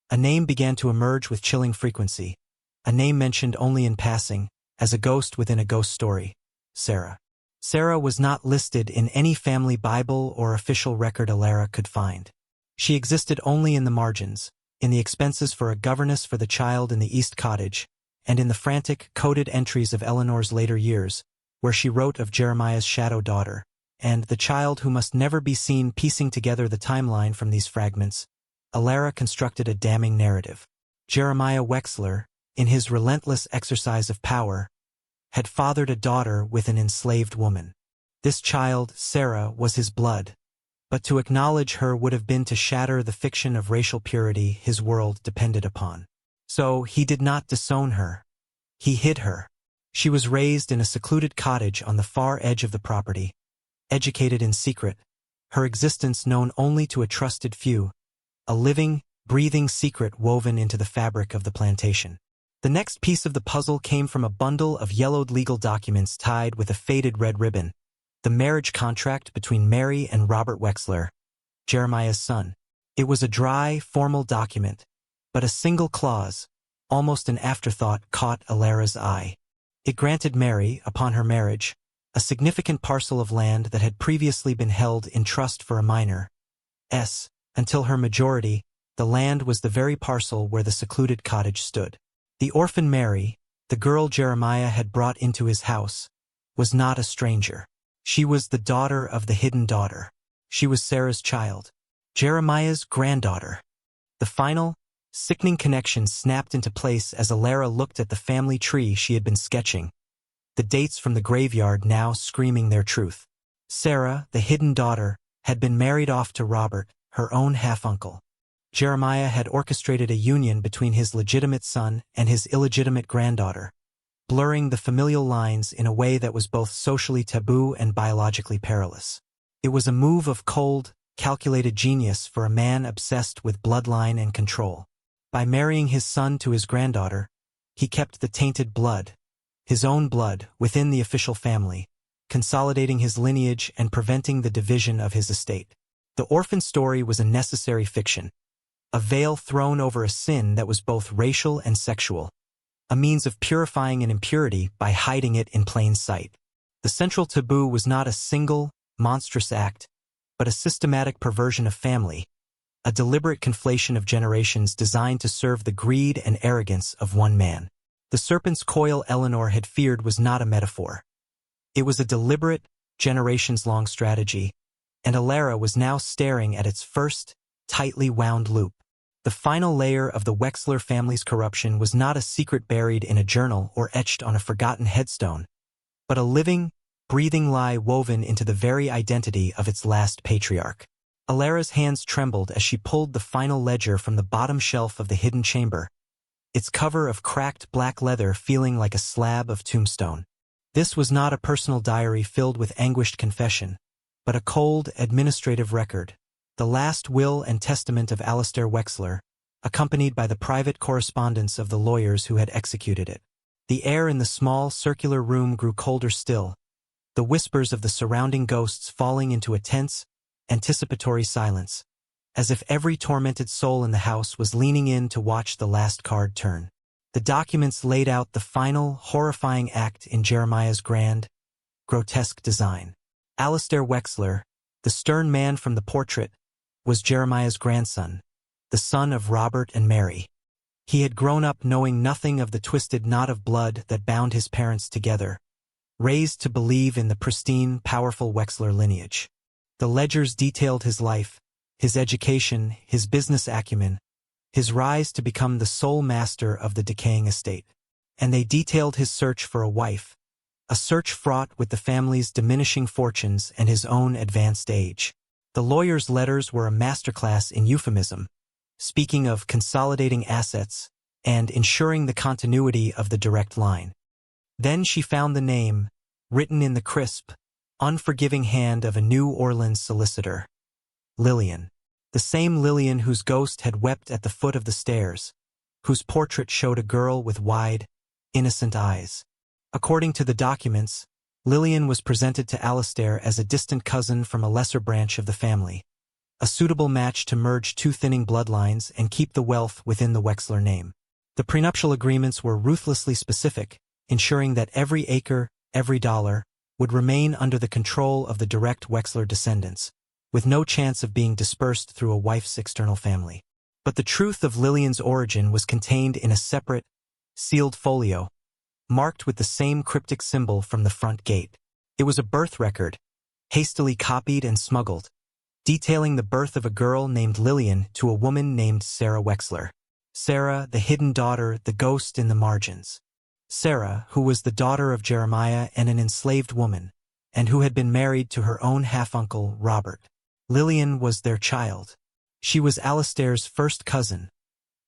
[SPEAKER 1] a name began to emerge with chilling frequency, a name mentioned only in passing, as a ghost within a ghost story: Sarah. Sarah was not listed in any family Bible or official record Alara could find. She existed only in the margins, in the expenses for a governess for the child in the East Cottage, and in the frantic, coded entries of Eleanor's later years, where she wrote of Jeremiah's shadow daughter, and the child who must never be seen. Piecing together the timeline from these fragments, Alara constructed a damning narrative. Jeremiah Wexler, in his relentless exercise of power, had fathered a daughter with an enslaved woman. This child, Sarah, was his blood, but to acknowledge her would have been to shatter the fiction of racial purity his world depended upon. So he did not disown her. He hid her. She was raised in a secluded cottage on the far edge of the property, educated in secret, her existence known only to a trusted few, a living, breathing secret woven into the fabric of the plantation. The next piece of the puzzle came from a bundle of yellowed legal documents tied with a faded red ribbon, the marriage contract between Mary and Robert Wexler, Jeremiah's son. It was a dry, formal document, but a single clause, almost an afterthought, caught Alara's eye. It granted Mary, upon her marriage, a significant parcel of land that had previously been held in trust for a minor. Until her majority, the land was the very parcel where the secluded cottage stood. The orphan Mary, the girl Jeremiah had brought into his house, was not a stranger. She was the daughter of the hidden daughter. She was Sarah's child, Jeremiah's granddaughter. The final, sickening connection snapped into place as Alara looked at the family tree she had been sketching, the dates from the graveyard now screaming their truth. Sarah, the hidden daughter, had been married off to Robert, her own half-uncle. Jeremiah had orchestrated a union between his legitimate son and his illegitimate granddaughter, blurring the familial lines in a way that was both socially taboo and biologically perilous. It was a move of cold, calculated genius for a man obsessed with bloodline and control. By marrying his son to his granddaughter, he kept the tainted blood, his own blood, within the official family, consolidating his lineage and preventing the division of his estate. The orphan story was a necessary fiction, a veil thrown over a sin that was both racial and sexual, a means of purifying an impurity by hiding it in plain sight. The central taboo was not a single, monstrous act, but a systematic perversion of family, a deliberate conflation of generations designed to serve the greed and arrogance of one man. The serpent's coil Eleanor had feared was not a metaphor. It was a deliberate, generations-long strategy, and Alara was now staring at its first, tightly wound loop. The final layer of the Wexler family's corruption was not a secret buried in a journal or etched on a forgotten headstone, but a living, breathing lie woven into the very identity of its last patriarch. Alara's hands trembled as she pulled the final ledger from the bottom shelf of the hidden chamber, its cover of cracked black leather feeling like a slab of tombstone. This was not a personal diary filled with anguished confession, but a cold, administrative record, the last will and testament of Alistair Wexler, accompanied by the private correspondence of the lawyers who had executed it. The air in the small, circular room grew colder still, the whispers of the surrounding ghosts falling into a tense, anticipatory silence, as if every tormented soul in the house was leaning in to watch the last card turn. The documents laid out the final, horrifying act in Jeremiah's grand, grotesque design. Alistair Wexler, the stern man from the portrait, was Jeremiah's grandson, the son of Robert and Mary. He had grown up knowing nothing of the twisted knot of blood that bound his parents together, raised to believe in the pristine, powerful Wexler lineage. The ledgers detailed his life, his education, his business acumen, his rise to become the sole master of the decaying estate. And they detailed his search for a wife, a search fraught with the family's diminishing fortunes and his own advanced age. The lawyer's letters were a masterclass in euphemism, speaking of consolidating assets and ensuring the continuity of the direct line. Then she found the name, written in the crisp, unforgiving hand of a New Orleans solicitor. Lillian. The same Lillian whose ghost had wept at the foot of the stairs, whose portrait showed a girl with wide, innocent eyes. According to the documents, Lillian was presented to Alistair as a distant cousin from a lesser branch of the family, a suitable match to merge two thinning bloodlines and keep the wealth within the Wexler name. The prenuptial agreements were ruthlessly specific, ensuring that every acre, every dollar, would remain under the control of the direct Wexler descendants, with no chance of being dispersed through a wife's external family. But the truth of Lillian's origin was contained in a separate, sealed folio, marked with the same cryptic symbol from the front gate. It was a birth record, hastily copied and smuggled, detailing the birth of a girl named Lillian to a woman named Sarah Wexler. Sarah, the hidden daughter, the ghost in the margins. Sarah, who was the daughter of Jeremiah and an enslaved woman, and who had been married to her own half-uncle, Robert. Lillian was their child. She was Alistair's first cousin,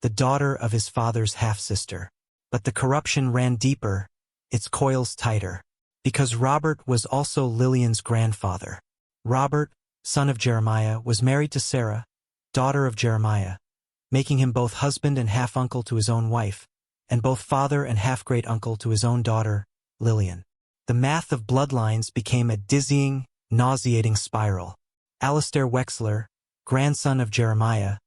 [SPEAKER 1] the daughter of his father's half-sister. But the corruption ran deeper, its coils tighter, because Robert was also Lillian's grandfather. Robert, son of Jeremiah, was married to Sarah, daughter of Jeremiah, making him both husband and half-uncle to his own wife, and both father and half-great-uncle to his own daughter, Lillian. The math of bloodlines became a dizzying, nauseating spiral. Alistair Wexler, grandson of Jeremiah,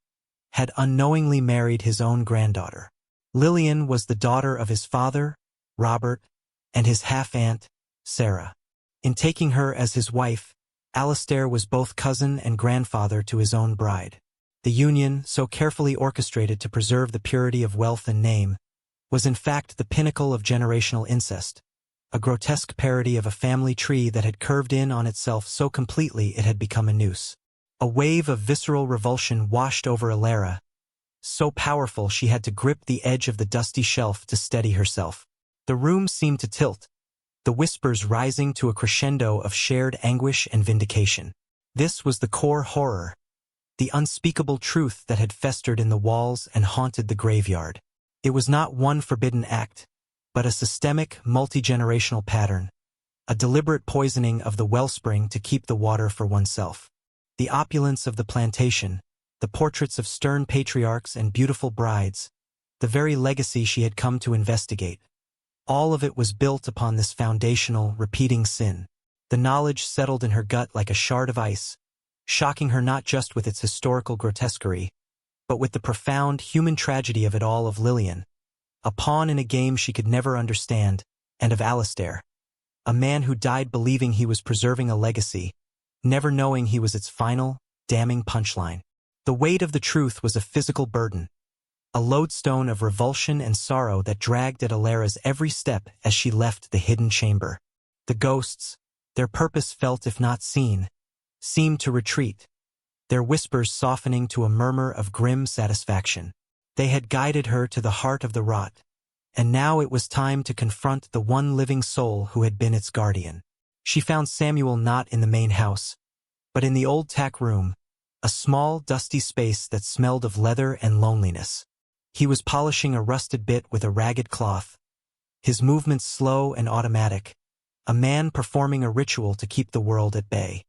[SPEAKER 1] had unknowingly married his own granddaughter. Lillian was the daughter of his father, Robert, and his half-aunt, Sarah. In taking her as his wife, Alistair was both cousin and grandfather to his own bride. The union, so carefully orchestrated to preserve the purity of wealth and name, was in fact the pinnacle of generational incest, a grotesque parody of a family tree that had curved in on itself so completely it had become a noose. A wave of visceral revulsion washed over Alara, so powerful she had to grip the edge of the dusty shelf to steady herself. The room seemed to tilt, the whispers rising to a crescendo of shared anguish and vindication. This was the core horror, the unspeakable truth that had festered in the walls and haunted the graveyard. It was not one forbidden act, but a systemic, multi-generational pattern, a deliberate poisoning of the wellspring to keep the water for oneself. The opulence of the plantation, the portraits of stern patriarchs and beautiful brides, the very legacy she had come to investigate. All of it was built upon this foundational, repeating sin. The knowledge settled in her gut like a shard of ice, shocking her not just with its historical grotesquerie, but with the profound human tragedy of it all, of Lillian, a pawn in a game she could never understand, and of Alistair, a man who died believing he was preserving a legacy, never knowing he was its final, damning punchline. The weight of the truth was a physical burden, a lodestone of revulsion and sorrow that dragged at Alara's every step as she left the hidden chamber. The ghosts, their purpose felt if not seen, seemed to retreat, their whispers softening to a murmur of grim satisfaction. They had guided her to the heart of the rot, and now it was time to confront the one living soul who had been its guardian. She found Samuel not in the main house, but in the old tack room, a small, dusty space that smelled of leather and loneliness. He was polishing a rusted bit with a ragged cloth, his movements slow and automatic, a man performing a ritual to keep the world at bay.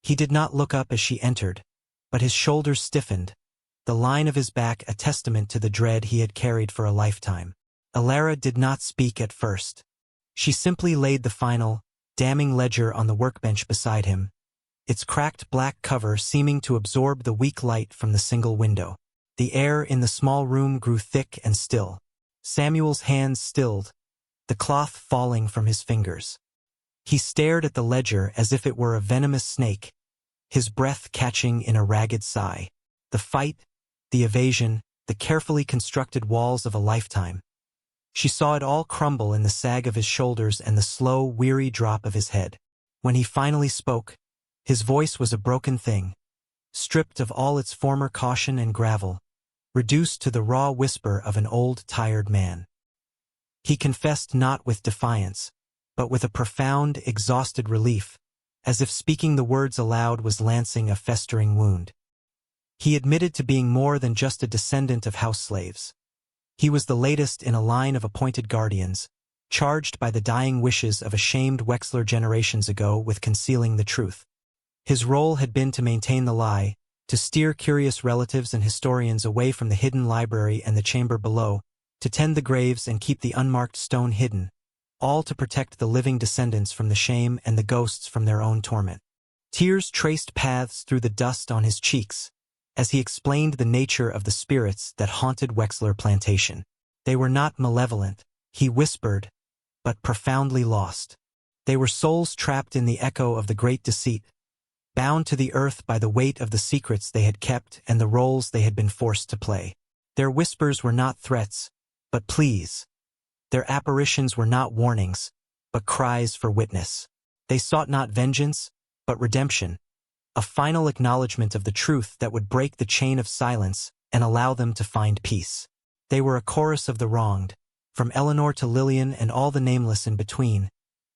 [SPEAKER 1] He did not look up as she entered, but his shoulders stiffened, the line of his back a testament to the dread he had carried for a lifetime. Alara did not speak at first. She simply laid the final, damning ledger on the workbench beside him, its cracked black cover seeming to absorb the weak light from the single window. The air in the small room grew thick and still. Samuel's hands stilled, the cloth falling from his fingers. He stared at the ledger as if it were a venomous snake, his breath catching in a ragged sigh. The fight, the evasion, the carefully constructed walls of a lifetime. She saw it all crumble in the sag of his shoulders and the slow, weary drop of his head. When he finally spoke, his voice was a broken thing, stripped of all its former caution and gravel, reduced to the raw whisper of an old, tired man. He confessed not with defiance, but with a profound, exhausted relief, as if speaking the words aloud was lancing a festering wound. He admitted to being more than just a descendant of house slaves. He was the latest in a line of appointed guardians, charged by the dying wishes of a shamed Wexler generations ago with concealing the truth. His role had been to maintain the lie, to steer curious relatives and historians away from the hidden library and the chamber below, to tend the graves and keep the unmarked stone hidden, all to protect the living descendants from the shame and the ghosts from their own torment. Tears traced paths through the dust on his cheeks, as he explained the nature of the spirits that haunted Wexler Plantation. They were not malevolent, he whispered, but profoundly lost. They were souls trapped in the echo of the great deceit, bound to the earth by the weight of the secrets they had kept and the roles they had been forced to play. Their whispers were not threats, but pleas. Their apparitions were not warnings, but cries for witness. They sought not vengeance, but redemption, a final acknowledgement of the truth that would break the chain of silence and allow them to find peace. They were a chorus of the wronged, from Eleanor to Lillian and all the nameless in between,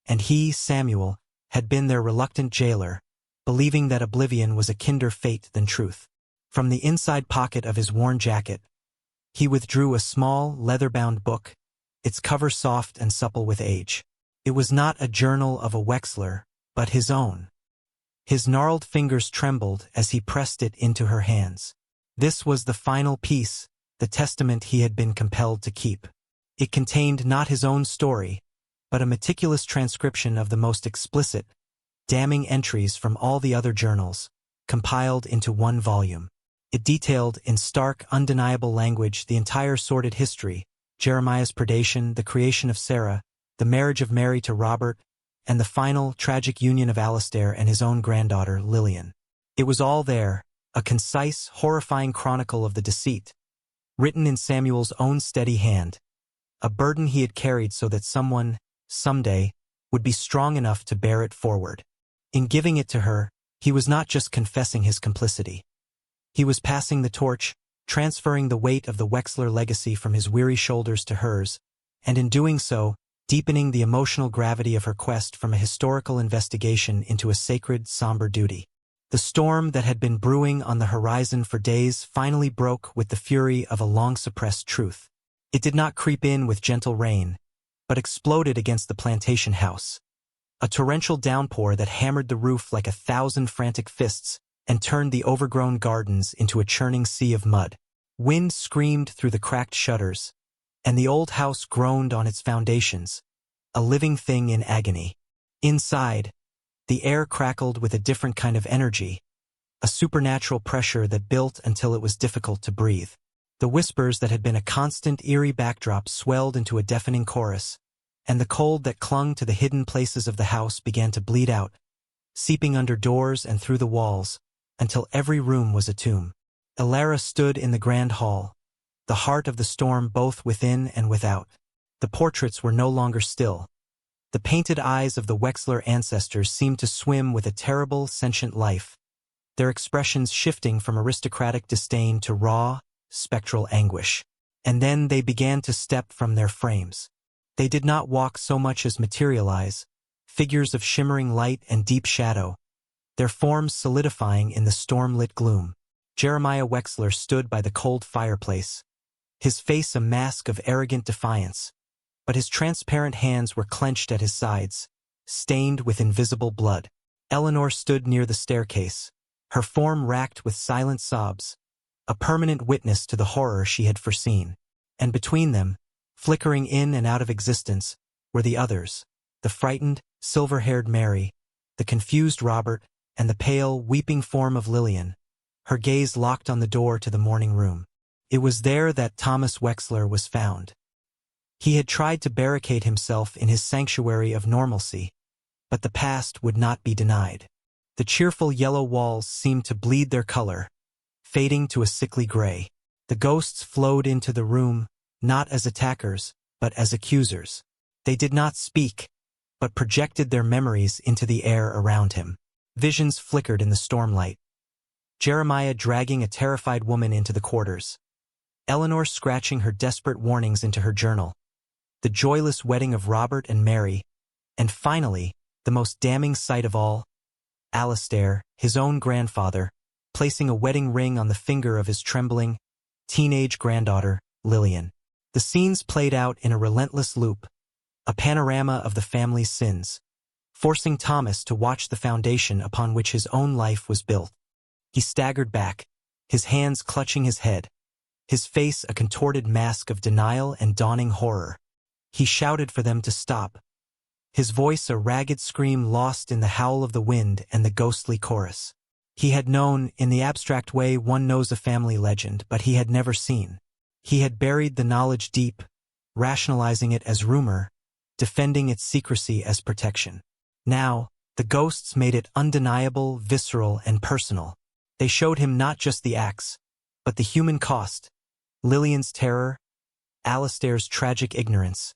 [SPEAKER 1] and he, Samuel, had been their reluctant jailer, believing that oblivion was a kinder fate than truth. From the inside pocket of his worn jacket, he withdrew a small, leather-bound book, its cover soft and supple with age. It was not a journal of a Wexler, but his own. His gnarled fingers trembled as he pressed it into her hands. This was the final piece, the testament he had been compelled to keep. It contained not his own story, but a meticulous transcription of the most explicit, damning entries from all the other journals, compiled into one volume. It detailed, in stark, undeniable language, the entire sordid history, Jeremiah's predation, the creation of Sarah, the marriage of Mary to Robert, and the final, tragic union of Alistair and his own granddaughter, Lillian. It was all there, a concise, horrifying chronicle of the deceit, written in Samuel's own steady hand, a burden he had carried so that someone, someday, would be strong enough to bear it forward. In giving it to her, he was not just confessing his complicity. He was passing the torch, transferring the weight of the Wexler legacy from his weary shoulders to hers, and in doing so, deepening the emotional gravity of her quest from a historical investigation into a sacred, somber duty. The storm that had been brewing on the horizon for days finally broke with the fury of a long-suppressed truth. It did not creep in with gentle rain, but exploded against the plantation house. A torrential downpour that hammered the roof like 1,000 frantic fists and turned the overgrown gardens into a churning sea of mud. Wind screamed through the cracked shutters, and the old house groaned on its foundations, a living thing in agony. Inside, the air crackled with a different kind of energy, a supernatural pressure that built until it was difficult to breathe. The whispers that had been a constant, eerie backdrop swelled into a deafening chorus, and the cold that clung to the hidden places of the house began to bleed out, seeping under doors and through the walls, until every room was a tomb. Elara stood in the grand hall, the heart of the storm both within and without. The portraits were no longer still. The painted eyes of the Wexler ancestors seemed to swim with a terrible, sentient life, their expressions shifting from aristocratic disdain to raw, spectral anguish. And then they began to step from their frames. They did not walk so much as materialize, figures of shimmering light and deep shadow, their forms solidifying in the storm-lit gloom. Jeremiah Wexler stood by the cold fireplace, his face a mask of arrogant defiance, but his transparent hands were clenched at his sides, stained with invisible blood. Eleanor stood near the staircase, her form racked with silent sobs, a permanent witness to the horror she had foreseen. And between them, flickering in and out of existence, were the others, the frightened, silver-haired Mary, the confused Robert, and the pale, weeping form of Lillian, her gaze locked on the door to the morning room. It was there that Thomas Wexler was found. He had tried to barricade himself in his sanctuary of normalcy, but the past would not be denied. The cheerful yellow walls seemed to bleed their color, fading to a sickly gray. The ghosts flowed into the room, not as attackers, but as accusers. They did not speak, but projected their memories into the air around him. Visions flickered in the stormlight. Jeremiah dragging a terrified woman into the quarters. Eleanor scratching her desperate warnings into her journal. The joyless wedding of Robert and Mary. And finally, the most damning sight of all, Alistair, his own grandfather, placing a wedding ring on the finger of his trembling, teenage granddaughter, Lillian. The scenes played out in a relentless loop, a panorama of the family's sins, forcing Thomas to watch the foundation upon which his own life was built. He staggered back, his hands clutching his head, his face a contorted mask of denial and dawning horror. He shouted for them to stop, his voice a ragged scream lost in the howl of the wind and the ghostly chorus. He had known, in the abstract way one knows a family legend, but he had never seen. He had buried the knowledge deep, rationalizing it as rumor, defending its secrecy as protection. Now, the ghosts made it undeniable, visceral, and personal. They showed him not just the acts, but the human cost, Lillian's terror, Alistair's tragic ignorance,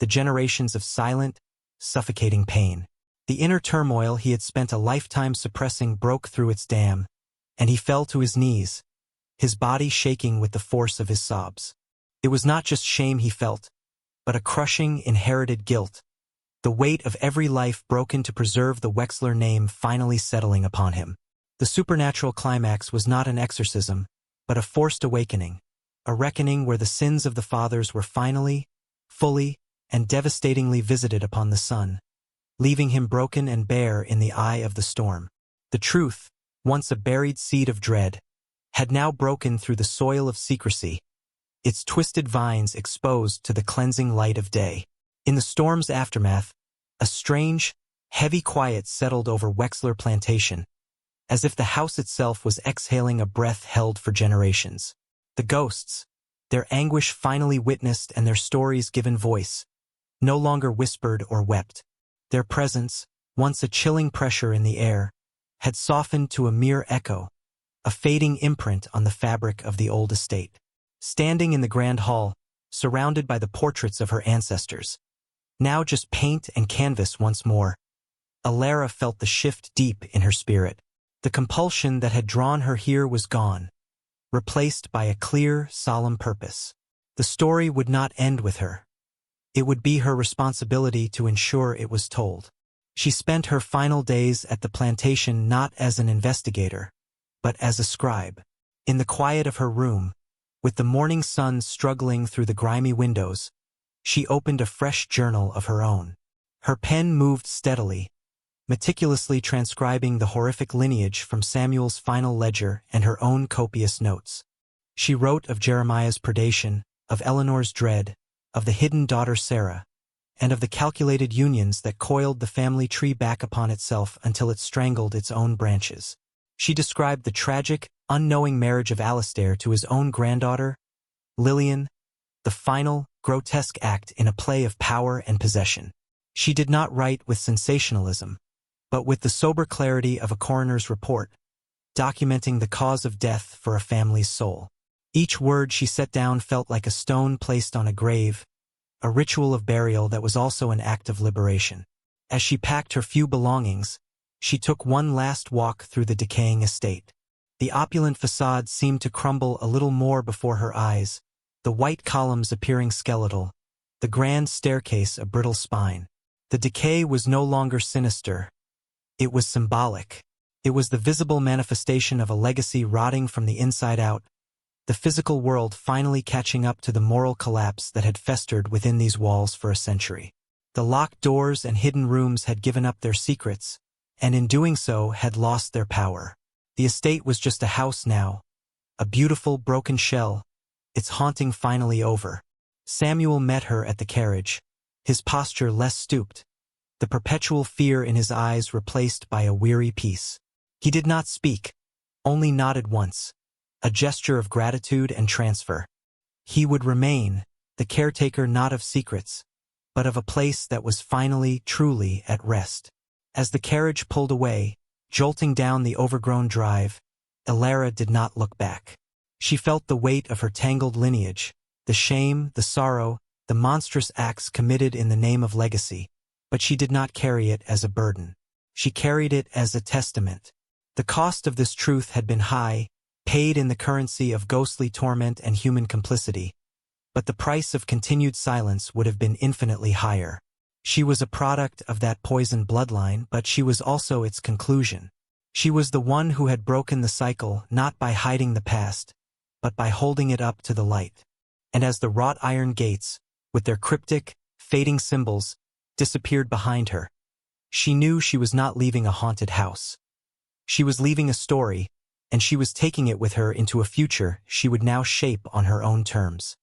[SPEAKER 1] the generations of silent, suffocating pain. The inner turmoil he had spent a lifetime suppressing broke through its dam, and he fell to his knees, his body shaking with the force of his sobs. It was not just shame he felt, but a crushing, inherited guilt, the weight of every life broken to preserve the Wexler name finally settling upon him. The supernatural climax was not an exorcism, but a forced awakening, a reckoning where the sins of the fathers were finally, fully, and devastatingly visited upon the son, leaving him broken and bare in the eye of the storm. The truth, once a buried seed of dread, had now broken through the soil of secrecy, its twisted vines exposed to the cleansing light of day. In the storm's aftermath, a strange, heavy quiet settled over Wexler Plantation, as if the house itself was exhaling a breath held for generations. The ghosts, their anguish finally witnessed and their stories given voice, no longer whispered or wept. Their presence, once a chilling pressure in the air, had softened to a mere echo, a fading imprint on the fabric of the old estate. Standing in the grand hall, surrounded by the portraits of her ancestors, now just paint and canvas once more, Alara felt the shift deep in her spirit. The compulsion that had drawn her here was gone, replaced by a clear, solemn purpose. The story would not end with her. It would be her responsibility to ensure it was told. She spent her final days at the plantation not as an investigator, but as a scribe. In the quiet of her room, with the morning sun struggling through the grimy windows, she opened a fresh journal of her own. Her pen moved steadily, meticulously transcribing the horrific lineage from Samuel's final ledger and her own copious notes. She wrote of Jeremiah's predation, of Eleanor's dread, of the hidden daughter Sarah, and of the calculated unions that coiled the family tree back upon itself until it strangled its own branches. She described the tragic, unknowing marriage of Alistair to his own granddaughter, Lillian, the final, grotesque act in a play of power and possession. She did not write with sensationalism, but with the sober clarity of a coroner's report, documenting the cause of death for a family's soul. Each word she set down felt like a stone placed on a grave, a ritual of burial that was also an act of liberation. As she packed her few belongings, she took one last walk through the decaying estate. The opulent facade seemed to crumble a little more before her eyes, the white columns appearing skeletal, the grand staircase a brittle spine. The decay was no longer sinister. It was symbolic. It was the visible manifestation of a legacy rotting from the inside out, the physical world finally catching up to the moral collapse that had festered within these walls for a century. The locked doors and hidden rooms had given up their secrets, and in doing so had lost their power. The estate was just a house now, a beautiful broken shell, its haunting finally over. Samuel met her at the carriage, his posture less stooped, the perpetual fear in his eyes replaced by a weary peace. He did not speak, only nodded once, a gesture of gratitude and transfer. He would remain, the caretaker not of secrets, but of a place that was finally, truly at rest. As the carriage pulled away, jolting down the overgrown drive, Alara did not look back. She felt the weight of her tangled lineage, the shame, the sorrow, the monstrous acts committed in the name of legacy, but she did not carry it as a burden. She carried it as a testament. The cost of this truth had been high, paid in the currency of ghostly torment and human complicity, but the price of continued silence would have been infinitely higher. She was a product of that poisoned bloodline, but she was also its conclusion. She was the one who had broken the cycle not by hiding the past, but by holding it up to the light. And as the wrought iron gates, with their cryptic, fading symbols, disappeared behind her, she knew she was not leaving a haunted house. She was leaving a story, and she was taking it with her into a future she would now shape on her own terms.